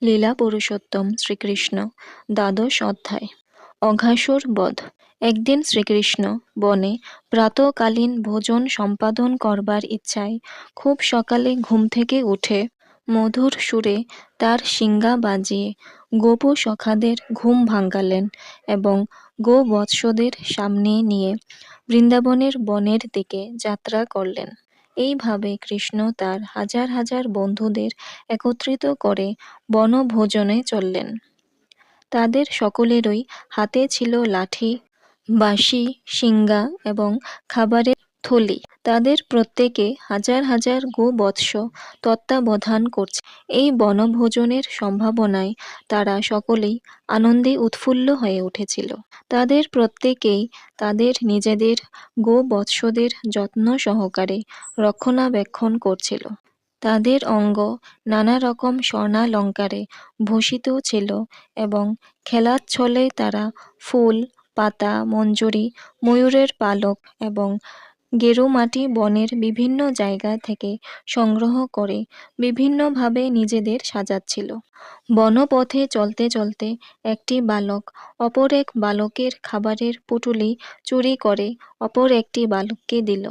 লীলা পুরুষোত্তম শ্রীকৃষ্ণ দ্বাদশ অধ্যায়। অঘাসুর বধ। একদিন শ্রীকৃষ্ণ বনে প্রাতঃকালীন ভোজন সম্পাদন করবার ইচ্ছায় খুব সকালে ঘুম থেকে উঠে মধুর সুরে তার শিঙ্গা বাজিয়ে গোপু সখাদের ঘুম ভাঙালেন এবং গোবৎসদের সামনে নিয়ে বৃন্দাবনের বনের দিকে যাত্রা করলেন। এইভাবে কৃষ্ণ তার হাজার হাজার বন্ধুদের একত্রিত করে বনভোজনে চললেন। তাদের সকলেরই হাতে ছিল লাঠি, বাঁশি, শিঙ্গা এবং খাবারের থলি। তাদের প্রত্যেকে হাজার হাজার গোবৎস তত্ত্বাবধান করছে। এই বনভোজনের সম্ভাবনায় তারা সকলেই আনন্দে উৎফুল্ল হয়ে উঠেছিল। তাদের প্রত্যেকেই তাদের নিজেদের গোবৎসদের যত্ন সহকারে রক্ষণাবেক্ষণ করছিল। তাদের অঙ্গ নানা রকম স্বর্ণালঙ্কারে ভূষিত ছিল এবং খেলার ছলে তারা ফুল, পাতা, মঞ্জরি, ময়ূরের পালক এবং গেরুমাটি বনের বিভিন্ন জায়গা থেকে সংগ্রহ করে বিভিন্নভাবে নিজেদের সাজাচ্ছিল। বনপথে চলতে চলতে একটি বালক অপর এক বালকের খাবারের পুঁটুলি চুরি করে অপর একটি বালককে দিল।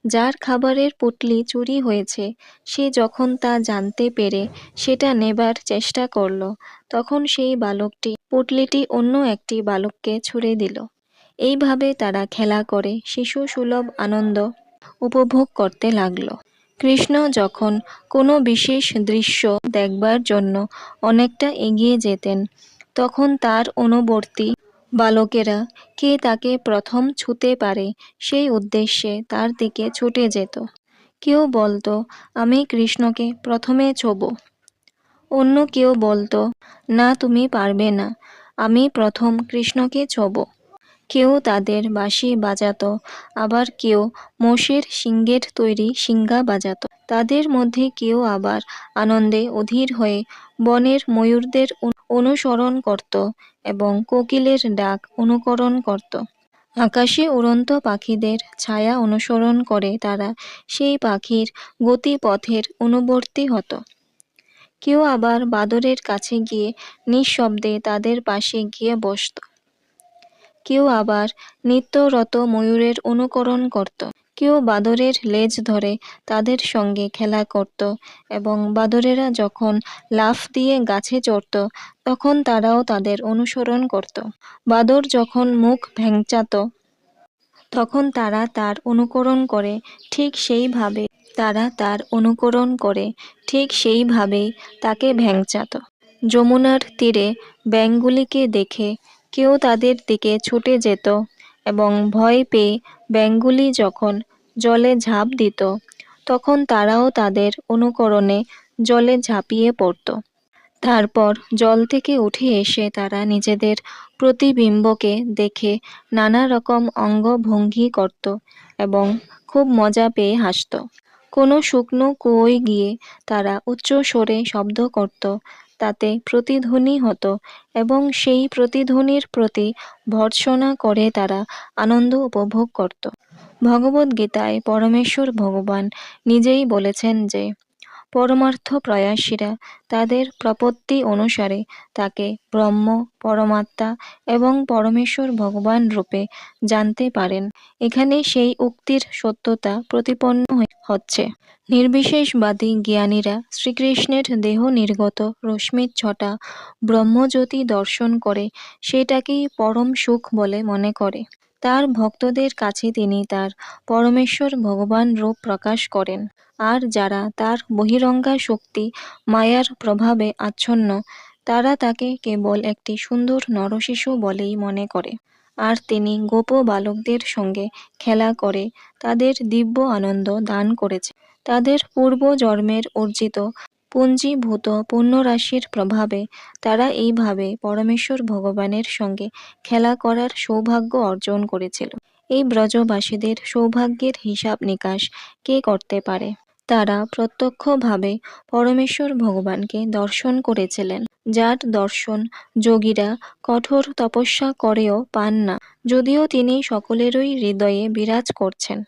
যার খাবারের পুঁটলি চুরি হয়েছে সে যখন তা জানতে পেরে সেটা নেবার চেষ্টা করল, তখন সেই বালকটি পুঁটলিটি অন্য একটি বালককে ছুড়ে দিল। এইভাবে তারা খেলা করে শিশু সুলভ আনন্দ উপভোগ করতে লাগলো। কৃষ্ণ যখন কোনো বিশেষ দৃশ্য দেখবার জন্য অনেকটা এগিয়ে যেতেন, তখন তার অনুবর্তী বালকেরা কে তাকে প্রথম ছুঁতে পারে সেই উদ্দেশ্যে তার দিকে ছুটে যেত। কেউ বলতো, আমি কৃষ্ণকে প্রথমে ছোঁব। অন্য কেউ বলতো, না তুমি পারবে না, আমি প্রথম কৃষ্ণকে ছোঁব। কেউ তাদের বাঁশি বাজাতো, আবার কেউ মোষের শিংয়ের তৈরি শিঙ্গা বাজাতো। তাদের মধ্যে কেউ আবার আনন্দে অধীর হয়ে বনের ময়ূরদের অনুসরণ করত এবং কোকিলের ডাক অনুকরণ করত। আকাশে উড়ন্ত পাখিদের ছায়া অনুসরণ করে তারা সেই পাখির গতিপথের অনুবর্তী হতো। কেউ আবার বাদরের কাছে গিয়ে নিঃশব্দে তাদের পাশে গিয়ে বসত। কেউ আবার নিত্যরত ময়ূরের অনুকরণ করত। কেউ বাদরের লেজ ধরে তাদের সঙ্গে খেলা করত এবং বাদরেরা যখন লাফ দিয়ে গাছে চড়ত তখন তারাও তাদের অনুসরণ করত। বাদর যখন মুখ ভ্যাংচাত তখন তারা তার অনুকরণ করে ঠিক সেইভাবেই তাকে ভ্যাংচাত। যমুনার তীরে ব্যাঙগুলিকে দেখে কেউ তাদের দিকে ছুটে যেত এবং ভয় পেয়ে ব্যাঙগুলি যখন জলে ঝাঁপ দিত তখন তারাও তাদের অনুকরণে জলে ঝাঁপিয়ে পড়ত। তারপর জল থেকে উঠে এসে তারা নিজেদের প্রতিবিম্বকে দেখে নানা রকম অঙ্গভঙ্গি করত এবং খুব মজা পেয়ে হাসত। কোনো শুকনো কুয়োয় গিয়ে তারা উচ্চ স্বরে শব্দ করত, তাতে প্রতিধ্বনি হতো এবং সেই প্রতিধ্বনির প্রতি ভর্ৎসনা করে তারা আনন্দ উপভোগ করত। ভগবদ্গীতায় পরমেশ্বর ভগবান নিজেই বলেছেন যে পরমার্থ প্রয়াসীরা তাদের প্রপত্তি অনুসারে তাকে ব্রহ্ম, পরমাত্মা এবং পরমেশ্বর ভগবান রূপে জানতে পারেন। এখানে সেই উক্তির সত্যতা প্রতিপন্ন হচ্ছে। নির্বিশেষবাদী জ্ঞানীরা শ্রীকৃষ্ণের দেহ নির্গত রশ্মিচ্ছটা ব্রহ্মজ্যোতি দর্শন করে সেটাকেই পরম সুখ বলে মনে করে। তার ভক্তদের কাছে তিনি তার পরমেশ্বর ভগবান রূপ প্রকাশ করেন। আর যারা তার বহিরঙ্গা শক্তি মায়ার প্রভাবে আচ্ছন্ন তারা তাকে কেবল একটি সুন্দর নরশিশু বলেই মনে করে। আর তিনি গোপ বালকদের সঙ্গে খেলা করে তাদের দিব্য আনন্দ দান করেছে। তাদের পূর্বজন্মের অর্জিত পুঞ্জীভূত পুণ্যরাশির প্রভাবে তারা এইভাবে পরমেশ্বর ভগবানের সঙ্গে খেলা করার সৌভাগ্য অর্জন করেছিল। এই ব্রজবাসীদের সৌভাগ্যের হিসাব নিকাশ কে করতে পারে? তারা প্রত্যক্ষভাবে পরমেশ্বর ভগবানকে দর্শন করেছিলেন, যার দর্শন যোগীরা কঠোর তপস্যা করেও পান না, যদিও তিনি সকলেরই হৃদয়ে বিরাজ করছেন।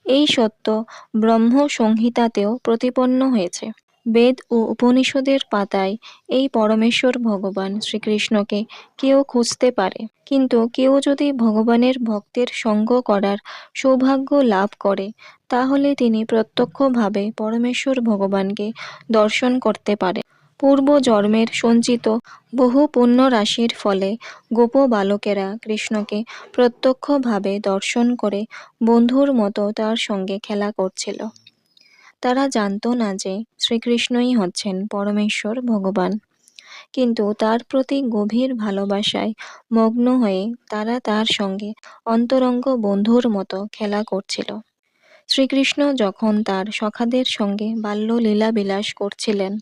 এই সত্য ব্রহ্ম সংহিতাতেও প্রতিপন্ন হয়েছে। বেদ ও উপনিষদের পাতায় এই পরমেশ্বর ভগবান শ্রীকৃষ্ণকে কেউ খুঁজতে পারে, কিন্তু কেউ যদি ভগবানের ভক্তের সঙ্গ করার সৌভাগ্য লাভ করে তাহলে তিনি প্রত্যক্ষভাবে পরমেশ্বর ভগবানকে দর্শন করতে পারে। পূর্ব জন্মের সঞ্চিত বহু পুণ্য রাশির ফলে গোপ বালকেরা কৃষ্ণকে প্রত্যক্ষভাবে দর্শন করে বন্ধুর মতো তার সঙ্গে খেলা করছিল। তারা জানতো না যে শ্রীকৃষ্ণই হচ্ছেন পরমেশ্বর ভগবান, কিন্তু তার প্রতি গভীর ভালোবাসায় মগ্ন হয়ে তারা তার সঙ্গে অন্তরঙ্গ বন্ধুর মতো খেলা করছিল। শ্রীকৃষ্ণ যখন তার সখাদের সঙ্গে বাল্য লীলাবিলাস করছিলেন,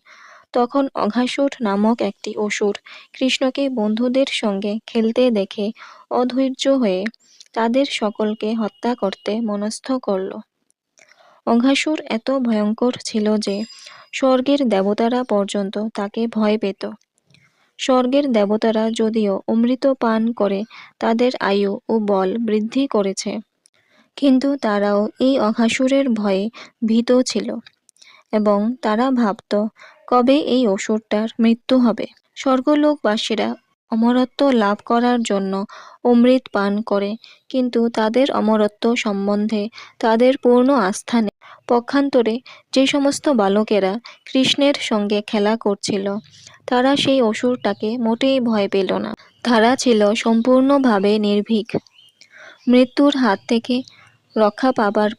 তখন অঘাসুর নামক একটি অসুর কৃষ্ণকে বন্ধুদের সঙ্গে খেলতে দেখে অধৈর্য হয়ে তাদের সকলকে হত্যা করতে মনস্থ করল। অঘাসুর এত ভয়ঙ্কর ছিল যে স্বর্গের দেবতারা পর্যন্ত তাকে ভয় পেত। স্বর্গের দেবতারা যদিও অমৃত পান করে তাদের আয়ু ও বল বৃদ্ধি করেছে, কিন্তু তারাও এই অঘাসুরের ভয়ে ভীত ছিল এবং তারা ভাবত কবে এই অসুরটার মৃত্যু হবে। স্বর্গলোকবাসীরা অমরত্ব লাভ করার জন্য অমৃত পান করে, কিন্তু তাদের অমরত্ব সম্বন্ধে তাদের পূর্ণ আস্থা নেই। পক্ষান্তরে যে সমস্ত বালকেরা কৃষ্ণের সঙ্গে খেলা করছিল তারা সেই অসুরটাকে মোটেই ভয় পেল না। তারা ছিল সম্পূর্ণভাবে নির্ভীক। মৃত্যুর হাত থেকে রক্ষা পাবার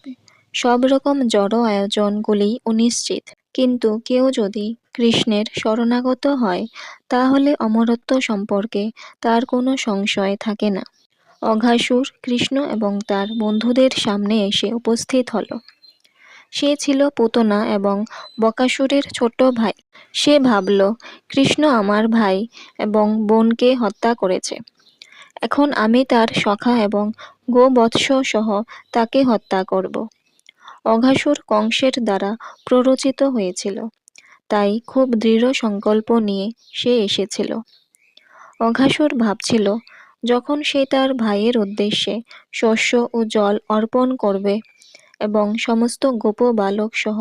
সব রকম জড় আয়োজনগুলি অনিশ্চিত, কিন্তু কেউ যদি কৃষ্ণের শরণাগত হয় তাহলে অমরত্ব সম্পর্কে তার কোনো সংশয় থাকে না। অঘাসুর কৃষ্ণ এবং তার বন্ধুদের সামনে এসে উপস্থিত হল। সে ছিল পুতনা এবং বকাসুরের ছোট ভাই। সে ভাবল, কৃষ্ণ আমার ভাই এবং বোনকে হত্যা করেছে, এখন আমি তার সখা এবং গোবৎস সহ তাকে হত্যা করব। অঘাসুর কংসের দ্বারা প্ররোচিত হয়েছিল, তাই খুব দৃঢ় সংকল্প নিয়ে সে এসেছিল। অঘাসুর ভাবছিল, যখন সে তার ভাইয়ের উদ্দেশ্যে শস্য ও জল অর্পণ করবে এবং সমস্ত গোপ বালক সহ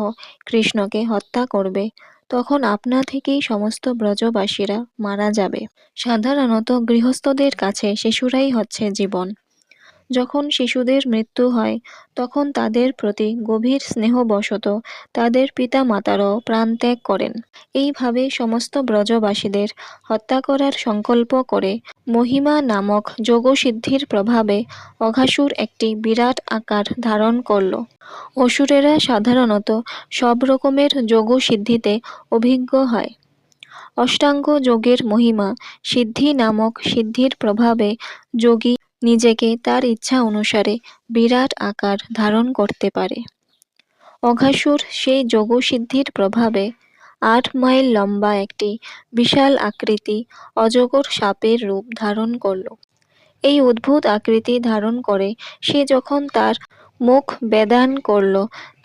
কৃষ্ণকে হত্যা করবে, তখন আপনা থেকেই সমস্ত ব্রজবাসীরা মারা যাবে। সাধারণত গৃহস্থদের কাছে শিশুরাই হচ্ছে জীবন। যখন শিশুদের মৃত্যু হয় তখন তাদের প্রতি গভীর স্নেহবশত তাদের পিতামাতারাও প্রাণত্যাগ করেন। এইভাবে সমস্ত ব্রজবাসীদের হত্যা করার সংকল্প করে মহিমা নামক যোগসিদ্ধির প্রভাবে অঘাসুর একটি বিরাট আকার ধারণ করল। অসুরেরা সাধারণত সব রকমের যোগসিদ্ধিতে অভিজ্ঞ হয়। অষ্টাঙ্গ যোগের মহিমা সিদ্ধি নামক সিদ্ধির প্রভাবে যোগী নিজেকে তার ইচ্ছা অনুসারে বিরাট আকার ধারণ করতে পারে। অঘাসুর সেই যোগসিদ্ধির প্রভাবে ৮ মাইল লম্বা একটি বিশাল আকৃতি অজগর সাপের রূপ ধারণ করল। এই অদ্ভুত আকৃতি ধারণ করে সে যখন তার মুখ বেদান করল,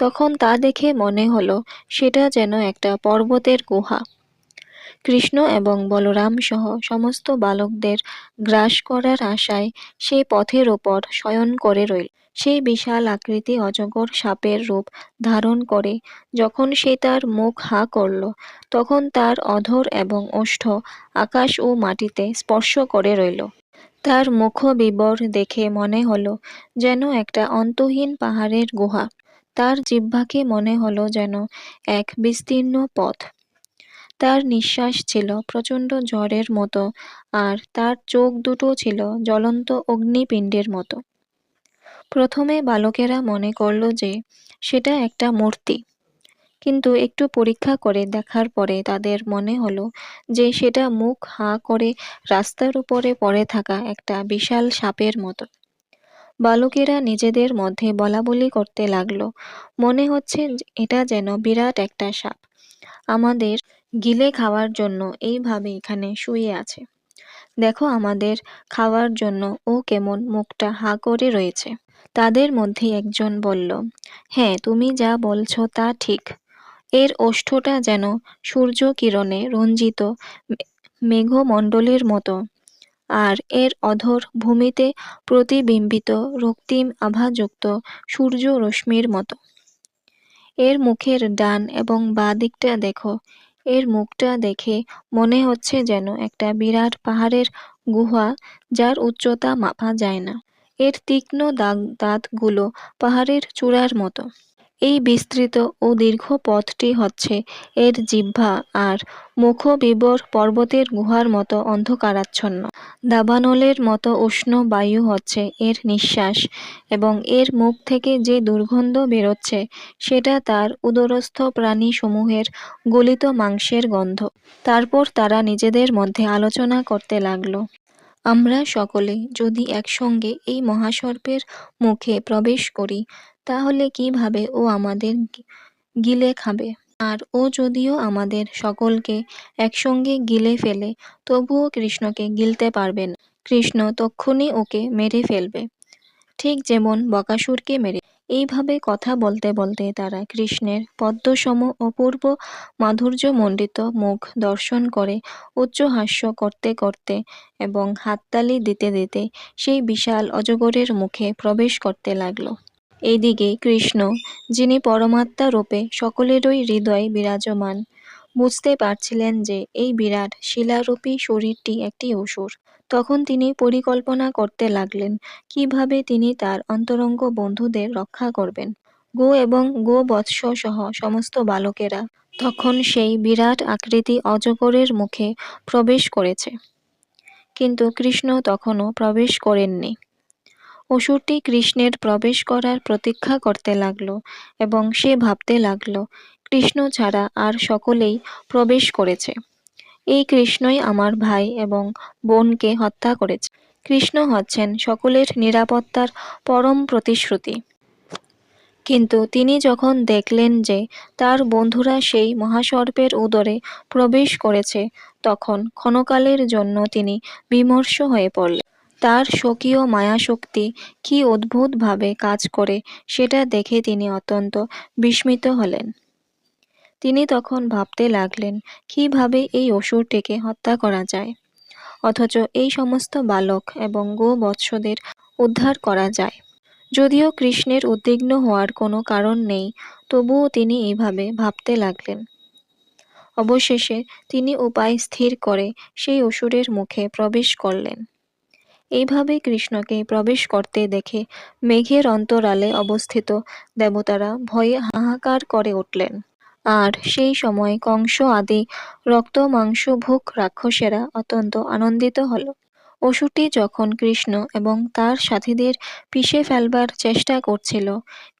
তখন তা দেখে মনে হলো সেটা যেন একটা পর্বতের গুহা। কৃষ্ণ এবং বলরাম সহ সমস্ত বালকদের গ্রাস করার আশায় সে পথের ওপর শয়ন করে রইল। সেই বিশাল আকৃতি অজগর সাপের রূপ ধারণ করে যখন সে তার মুখ হা করল, তখন তার অধর এবং ওষ্ঠ আকাশ ও মাটিতে স্পর্শ করে রইল। তার মুখবিবর দেখে মনে হলো যেন একটা অন্তহীন পাহাড়ের গুহা। তার জিহ্বাকে মনে হলো যেন এক বিস্তীর্ণ পথ। তার নিঃশ্বাস ছিল প্রচণ্ড ঝড়ের মতো, আর তার চোখ দুটো ছিল জ্বলন্ত অগ্নিপিণ্ডের মতো। প্রথমে বালকেরা মনে করল যে সেটা একটা মূর্তি, কিন্তু একটু পরীক্ষা করে দেখার পরে তাদের মনে হলো যে সেটা মুখ হা করে রাস্তার উপরে পড়ে থাকা একটা বিশাল সাপের মতো। বালকেরা নিজেদের মধ্যে বলাবলি করতে লাগলো, মনে হচ্ছে এটা যেন বিরাট একটা সাপ আমাদের গিলে খাওয়ার জন্য এইভাবে এখানে শুয়ে আছে। দেখো, আমাদের খাওয়ার জন্য ও কেমন মুখটা হা করে রয়েছে। তাদের মধ্যে একজন বলল, হ্যাঁ, তুমি যা বলছো তা ঠিক। এর ওষ্ঠটা যেন সূর্য কিরণে রঞ্জিত মেঘমণ্ডলের মতো, আর এর অধর ভূমিতে প্রতিবিম্বিত রক্তিম আভাযুক্ত সূর্য রশ্মির মতো। এর মুখের ডান এবং বাঁ দিকটা দেখো। এর মুখটা দেখে মনে হচ্ছে যেন একটা বিরাট পাহাড়ের গুহা, যার উচ্চতা মাপা যায় না। এর তীক্ষ্ণ দাঁতগুলো পাহাড়ের চূড়ার মতো। এই বিস্তৃত ও দীর্ঘ পথটি হচ্ছে এর জিহ্বা, আর মুখবিবর পর্বতের গুহার মতো অন্ধকারাচ্ছন্ন। দাবানলের মতো উষ্ণ বায়ু হচ্ছে এর নিঃশ্বাস, এবং এর মুখ থেকে যে দুর্গন্ধ বেরোচ্ছে সেটা তার উদরস্থ প্রাণী সমূহের গলিত মাংসের গন্ধ। তারপর তারা নিজেদের মধ্যে আলোচনা করতে লাগলো, আমরা সকলে যদি একসঙ্গে এই মহাসর্পের মুখে প্রবেশ করি, তাহলে কিভাবে ও আমাদের গিলে খাবে? আর ও যদিও আমাদের সকলকে একসঙ্গে গিলে ফেলে, তবুও কৃষ্ণকে গিলতে পারবে না। কৃষ্ণ তক্ষুনি ওকে মেরে ফেলবে, ঠিক যেমন বকাসুরকে মেরে। এইভাবে কথা বলতে বলতে তারা কৃষ্ণের পদ্মসম অপূর্ব মাধুর্যমণ্ডিত মুখ দর্শন করে উচ্চহাস্য করতে করতে এবং হাততালি দিতে দিতে সেই বিশাল অজগরের মুখে প্রবেশ করতে লাগল। এইদিকে কৃষ্ণ, যিনি পরমাত্মা রূপে সকলেরই হৃদয় বিরাজমান, বুঝতে পারছিলেন যে এই বিরাট শিলারূপী শরীরটি একটি অসুর। তখন তিনি পরিকল্পনা করতে লাগলেন কিভাবে তিনি তার অন্তরঙ্গ বন্ধুদের রক্ষা করবেন। গো এবং গোবৎস সহ সমস্ত বালকেরা তখন সেই বিরাট আকৃতি অজগরের মুখে প্রবেশ করেছে, কিন্তু কৃষ্ণ তখনও প্রবেশ করেননি। অসুরটি কৃষ্ণের প্রবেশ করার প্রতীক্ষা করতে লাগল, এবং সে ভাবতে লাগল, কৃষ্ণ ছাড়া আর সকলেই প্রবেশ করেছে। এই কৃষ্ণই আমার ভাই এবং বোনকে হত্যা করেছে। কৃষ্ণ হচ্ছেন সকলের নিরাপত্তার পরম প্রতিশ্রুতি। কিন্তু তিনি যখন দেখলেন যে তার বন্ধুরা সেই মহাসর্পের উদরে প্রবেশ করেছে, তখন ক্ষণকালের জন্য তিনি বিমর্ষ হয়ে পড়লেন। তার স্বকীয় মায়াশক্তি কি অদ্ভুতভাবে কাজ করে সেটা দেখে তিনি অত্যন্ত বিস্মিত হলেন। তিনি তখন ভাবতে লাগলেন কিভাবে এই অসুরটিকে হত্যা করা যায়, অথচ এই সমস্ত বালক এবং গোবৎসদের উদ্ধার করা যায়। যদিও কৃষ্ণের উদ্বিগ্ন হওয়ার কোনো কারণ নেই, তবুও তিনি এইভাবে ভাবতে লাগলেন। অবশেষে তিনি উপায় স্থির করে সেই অসুরের মুখে প্রবেশ করলেন। এইভাবে কৃষ্ণকে প্রবেশ করতে দেখে মেঘের অন্তরালে অবস্থিত দেবতারা ভয়ে হাহাকার করে উঠলেন। আর সেই সময় কংস আদি রক্ত মাংসভুক রাক্ষসেরা অত্যন্ত আনন্দিত হল। অসুরটি যখন কৃষ্ণ এবং তার সাথীদের পিষে ফেলবার চেষ্টা করছিল,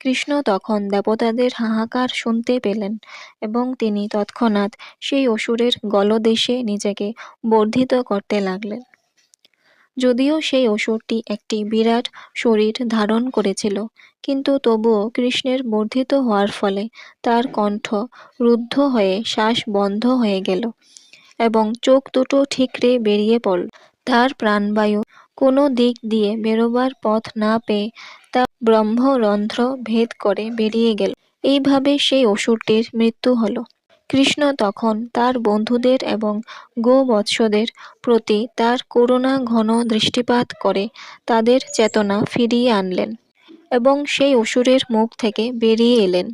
কৃষ্ণ তখন দেবতাদের হাহাকার শুনতে পেলেন, এবং তিনি তৎক্ষণাৎ সেই অসুরের গলদেশে নিজেকে বর্ধিত করতে লাগলেন। যদিও সেই অসুরটি একটি বিরাট শরীর ধারণ করেছিল, কিন্তু তবুও কৃষ্ণের বর্ধিত হওয়ার ফলে তার কণ্ঠ রুদ্ধ হয়ে শ্বাস বন্ধ হয়ে গেল, এবং চোখ দুটো ঠিকরে বেরিয়ে পড়ল। তার প্রাণবায়ু কোনো দিক দিয়ে বেরোবার পথ না পেয়ে তা ব্রহ্মরন্ধ্র ভেদ করে বেরিয়ে গেল। এইভাবে সেই অসুরটির মৃত্যু হল। কৃষ্ণ তখন তার বন্ধুদের এবং গোবৎসদের প্রতি তার করুণা ঘন দৃষ্টিপাত করে তাদের চেতনা ফিরিয়ে আনলেন, এবং সেই অসুরের মুখ থেকে বেরিয়ে এলেন।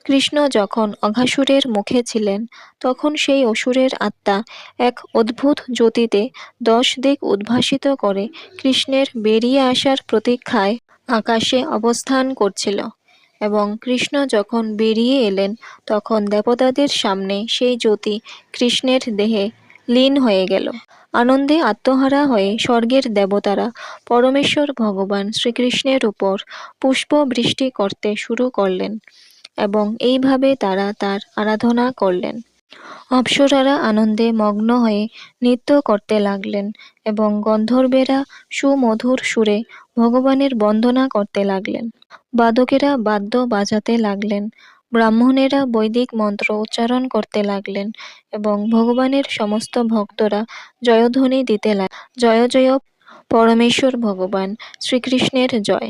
কৃষ্ণ যখন অঘাসুরের মুখে ছিলেন, তখন সেই অসুরের আত্মা এক অদ্ভুত জ্যোতিতে 10 দিক উদ্ভাসিত করে কৃষ্ণের বেরিয়ে আসার প্রতীক্ষায় আকাশে অবস্থান করছিল। এবং কৃষ্ণ যখন বেরিয়ে এলেন, তখন দেবতাদের সামনে সেই জ্যোতি কৃষ্ণের দেহে লীন হয়ে গেল। আনন্দে আত্মহারা হয়ে স্বর্গের দেবতারা পরমেশ্বর ভগবান শ্রীকৃষ্ণের উপর পুষ্প বৃষ্টি করতে শুরু করলেন, এবং এইভাবে তারা তার আরাধনা করলেন। অপ্সরারা আনন্দে মগ্ন হয়ে নৃত্য করতে লাগলেন, এবং গন্ধর্বেরা সুমধুর সুরে ভগবানের বন্দনা করতে লাগলেন। বাদকেরা বাদ্য বাজাতে লাগলেন, ব্রাহ্মণেরা বৈদিক মন্ত্র উচ্চারণ করতে লাগলেন, এবং ভগবানের সমস্ত ভক্তরা জয়ধ্বনি দিতে লাগলেন, জয় জয় পরমেশ্বর ভগবান শ্রীকৃষ্ণের জয়।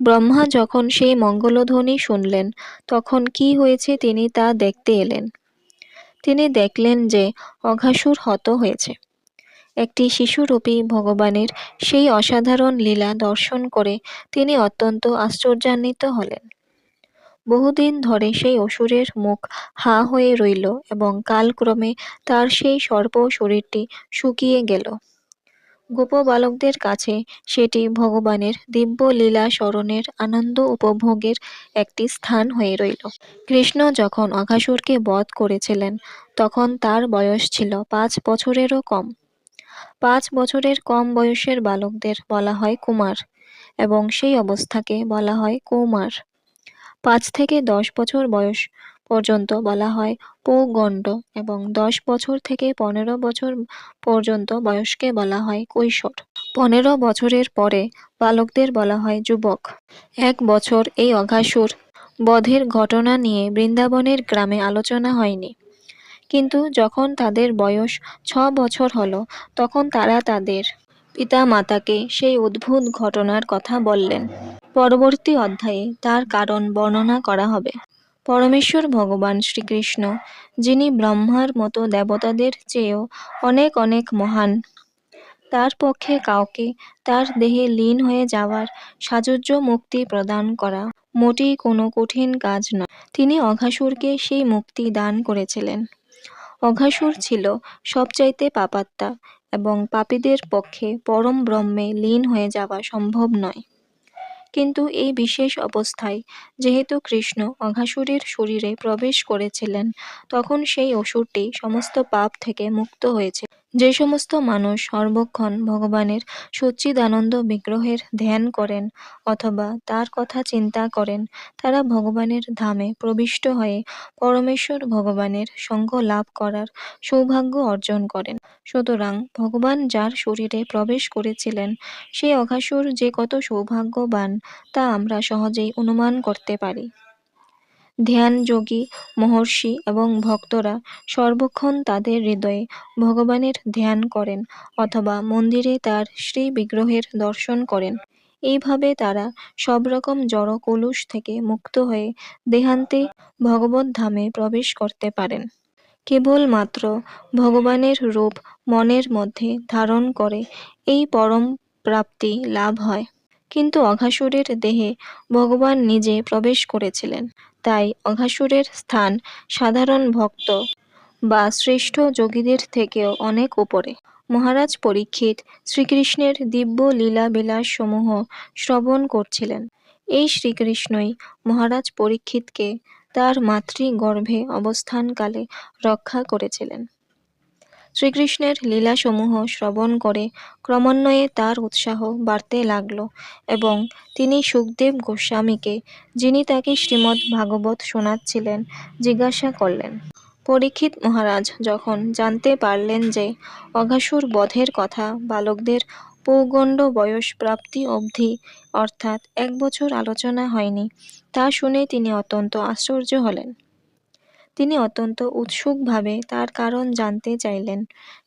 ব্রহ্মা যখন সেই মঙ্গলধ্বনি শুনলেন, তখন কি হয়েছে তিনি তা দেখতে এলেন। তিনি দেখলেন যে অঘাসুর হত হয়েছে। একটি শিশুরূপী ভগবানের সেই অসাধারণ লীলা দর্শন করে তিনি অত্যন্ত আশ্চর্যান্বিত হলেন। বহুদিন ধরে সেই অসুরের মুখ হা হয়ে রইল এবং কালক্রমে তার সেই সর্প শরীরটি শুকিয়ে গেল। গোপবালকদের কাছে সেটি ভগবানের দিব্য লীলা স্মরণের আনন্দ উপভোগের একটি স্থান হয়ে রইল। কৃষ্ণ যখন অঘাসুরকে বধ করেছিলেন তখন তার বয়স ছিল 5 বছরেরও কম। 5 বছরের কম বয়সের বালকদের বলা হয় কুমার এবং সেই অবস্থাকে বলা হয় কৌমার। 5 থেকে 10 বছর বয়স পর্যন্ত বলা হয় পৌগণ্ড এবং 10 বছর থেকে 15 বছর পর্যন্ত বয়সকে বলা হয় কৈশোর। 15 বছরের পরে বালকদের বলা হয় যুবক। 1 বছর এই অঘাসুর বধের ঘটনা নিয়ে বৃন্দাবনের গ্রামে আলোচনা হয়নি, কিন্তু যখন তাদের বয়স 6 বছর হলো তখন তারা তাদের পিতা মাতাকে সেই অদ্ভুত ঘটনার কথা বললেন। পরবর্তী অধ্যায়ে তার কারণ বর্ণনা করা হবে। পরমেশ্বর ভগবান শ্রীকৃষ্ণ, যিনি ব্রহ্মার মতো দেবতাদের চেয়েও অনেক অনেক মহান, তার পক্ষে কাউকে তার দেহে লীন হয়ে যাওয়ার সাযুজ্য মুক্তি প্রদান করা মোটেই কোনো কঠিন কাজ নয়। তিনি অঘাসুরকে সেই মুক্তি দান করেছিলেন। অঘাসুর ছিল সবচাইতে পাপাত্মা এবং পাপীদের পক্ষে পরম ব্রহ্মে লীন হয়ে যাওয়া সম্ভব নয়। কিন্তু এই বিশেষ অবস্থায় যেহেতু কৃষ্ণ অঘাসুরের শরীরে প্রবেশ করেছিলেন, তখন সেই অসুরটি সমস্ত পাপ থেকে মুক্ত হয়েছে। যে সমস্ত মানুষ সর্বক্ষণ ভগবানের সচ্চিদানন্দ বিগ্রহের ধ্যান করেন অথবা তার কথা চিন্তা করেন, তারা ভগবানের ধামে প্রবিষ্ট হয়ে পরমেশ্বর ভগবানের সঙ্গ লাভ করার সৌভাগ্য অর্জন করেন। সুতরাং ভগবান যার শরীরে প্রবেশ করেছিলেন সেই অঘাসুর যে কত সৌভাগ্যবান তা আমরা সহজেই অনুমান করতে পারি। ধ্যানযোগী মহর্ষি এবং ভক্তরা সর্বক্ষণ তাদের হৃদয়ে ভগবানের ধ্যান করেন অথবা মন্দিরে তার শ্রী বিগ্রহের দর্শন করেন। এইভাবে তারা সব রকম জড় কলুষ থেকে মুক্ত হয়ে দেহান্তে ভগবত ধামে প্রবেশ করতে পারেন। কেবলমাত্র ভগবানের রূপ মনের মধ্যে ধারণ করে এই পরম প্রাপ্তি লাভ হয়। কিন্তু অঘাসুরের দেহে ভগবান নিজে প্রবেশ করেছিলেন, তাই অঘাসুরের স্থান সাধারণ ভক্ত বা শ্রেষ্ঠ যোগীদের থেকেও অনেক উপরে। মহারাজ পরীক্ষিত শ্রীকৃষ্ণের দিব্য লীলা বিলাস সমূহ শ্রবণ করছিলেন। এই শ্রীকৃষ্ণই মহারাজ পরীক্ষিতকে তার মাতৃগর্ভে অবস্থানকালে রক্ষা করেছিলেন। শ্রীকৃষ্ণের লীলাসমূহ শ্রবণ করে ক্রমান্বয়ে তার উৎসাহ বাড়তে লাগল এবং তিনি শুকদেব গোস্বামীকে, যিনি তাকে শ্রীমদ্ ভাগবত শোনাচ্ছিলেন, জিজ্ঞাসা করলেন। পরীক্ষিত মহারাজ যখন জানতে পারলেন যে অঘাসুর বধের কথা বালকদের পৌগণ্ড বয়স প্রাপ্তি অবধি অর্থাৎ 1 বছর আলোচনা হয়নি, তা শুনে তিনি অত্যন্ত আশ্চর্য হলেন। তিনি অত্যন্ত উৎসুকভাবে তার কারণ জানতে চাইলেন,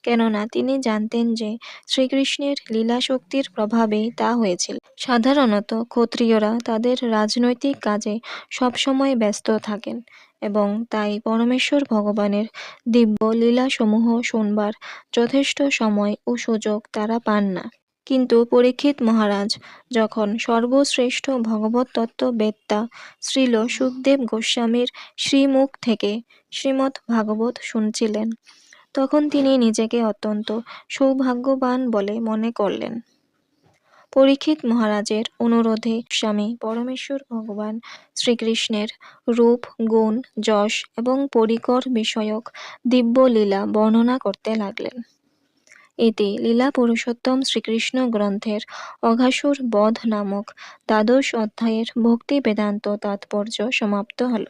কেননা তিনি জানতেন যে শ্রীকৃষ্ণের লীলাশক্তির প্রভাবেই তা হয়েছিল। সাধারণত ক্ষত্রিয়রা তাদের রাজনৈতিক কাজে সবসময় ব্যস্ত থাকেন এবং তাই পরমেশ্বর ভগবানের দিব্য লীলাসমূহ শুনবার যথেষ্ট সময় ও সুযোগ তারা পান না। কিন্তু পরীক্ষিত মহারাজ যখন সর্বশ্রেষ্ঠ ভগবত বেত্তা শ্রীল শুকদেব গোস্বামীর শ্রীমুখ থেকে শ্রীমদ্ ভাগবত শুনছিলেন, তখন তিনি নিজেকে অত্যন্ত সৌভাগ্যবান বলে মনে করলেন। পরীক্ষিত মহারাজের অনুরোধে স্বামী পরমেশ্বর ভগবান শ্রীকৃষ্ণের রূপ, গুণ, যশ এবং পরিকর বিষয়ক দিব্য লীলা বর্ণনা করতে লাগলেন। এতে লীলা পুরুষোত্তম শ্রীকৃষ্ণ গ্রন্থের অঘাসুর বধ নামক 12 অধ্যায়ের ভক্তি বেদান্ত তাৎপর্য সমাপ্ত হল।